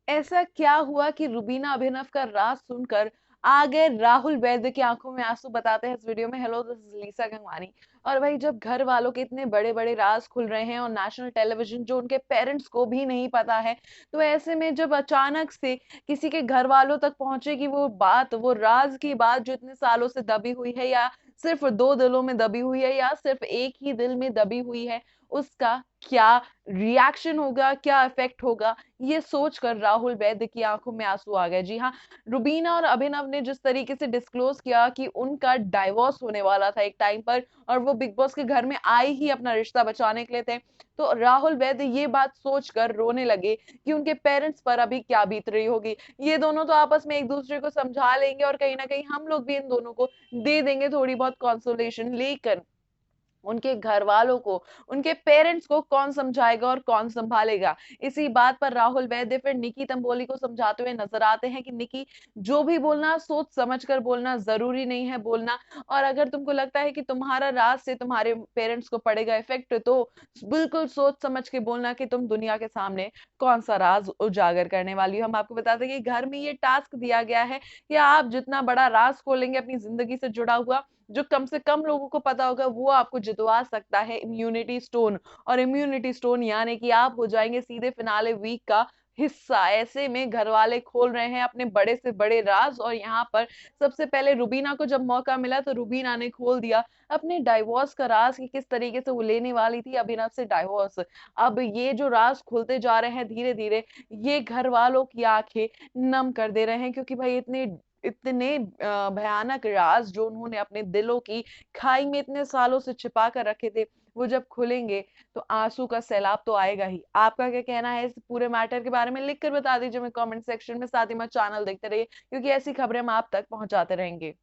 ऐसा क्या हुआ कि रुबीना अभिनव का राज सुनकर आ गए राहुल वैद्य की आंखों में आंसू? बताते हैं इस वीडियो में। Hello, this is Lisa Gangwani. और भाई, जब घर वालों के इतने बड़े बड़े राज खुल रहे हैं और नेशनल टेलीविजन जो उनके पेरेंट्स को भी नहीं पता है, तो ऐसे में जब अचानक से किसी के घर वालों तक पहुंचेगी वो बात, वो राज की बात जो इतने सालों से दबी हुई है, या सिर्फ दो दिलों में दबी हुई है, या सिर्फ एक ही दिल में दबी हुई है, उसका क्या रिएक्शन होगा, क्या इफेक्ट होगा, ये सोचकर राहुल वैद्य की आंखों में आंसू आ गए। जी हाँ, रुबीना और अभिनव ने जिस तरीके से डिस्क्लोज किया कि उनका डाइवोर्स होने वाला था एक टाइम पर, और वो बिग बॉस के घर में आए ही अपना रिश्ता बचाने के लिए थे, तो राहुल वैद्य ये बात सोचकर रोने लगे कि उनके पेरेंट्स पर अभी क्या बीत रही होगी। ये दोनों तो आपस में एक दूसरे को समझा लेंगे, और कहीं ना कहीं हम लोग भी इन दोनों को दे देंगे थोड़ी बहुत कॉन्सोलेशन, लेकिन उनके घर वालों को, उनके पेरेंट्स को कौन समझाएगा और कौन संभालेगा? इसी बात पर राहुल वैद्य फिर निकी तंबोली को समझाते हुए नजर आते हैं कि निकी, जो भी बोलना सोच समझ कर बोलना, जरूरी नहीं है बोलना। और अगर तुमको लगता है कि तुम्हारा राज से तुम्हारे पेरेंट्स को पड़ेगा इफेक्ट, तो बिल्कुल सोच समझ के बोलना कि तुम दुनिया के सामने कौन सा राज उजागर करने वाली हो। हम आपको बताते हैं कि घर में ये टास्क दिया गया है कि आप जितना बड़ा राज खोलेंगे अपनी जिंदगी से जुड़ा हुआ, जो कम से कम लोगों को पता होगा, वो आपको जितवा सकता है इम्यूनिटी स्टोन। और इम्यूनिटी स्टोन यानी कि आप हो जाएंगे सीधे फिनाले वीक का हिस्सा। ऐसे में घर वाले खोल रहे हैं अपने बड़े से बड़े राज, और यहाँ पर सबसे पहले रुबीना को जब मौका मिला तो रुबीना ने खोल दिया अपने डाइवोर्स का राज, कि किस तरीके से वो लेने वाली थी अभिनव से डाइवोर्स। अब ये जो राज खुलते जा रहे हैं धीरे धीरे, ये घर वालों की आंखें नम कर दे रहे हैं, क्योंकि भाई इतने इतने भयानक राज जो उन्होंने अपने दिलों की खाई में इतने सालों से छिपा कर रखे थे, वो जब खुलेंगे तो आंसू का सैलाब तो आएगा ही। आपका क्या कहना है इस पूरे मैटर के बारे में? लिख कर बता दीजिए हमें कमेंट सेक्शन में। साथ ही में चैनल देखते रहिए, क्योंकि ऐसी खबरें हम आप तक पहुंचाते रहेंगे।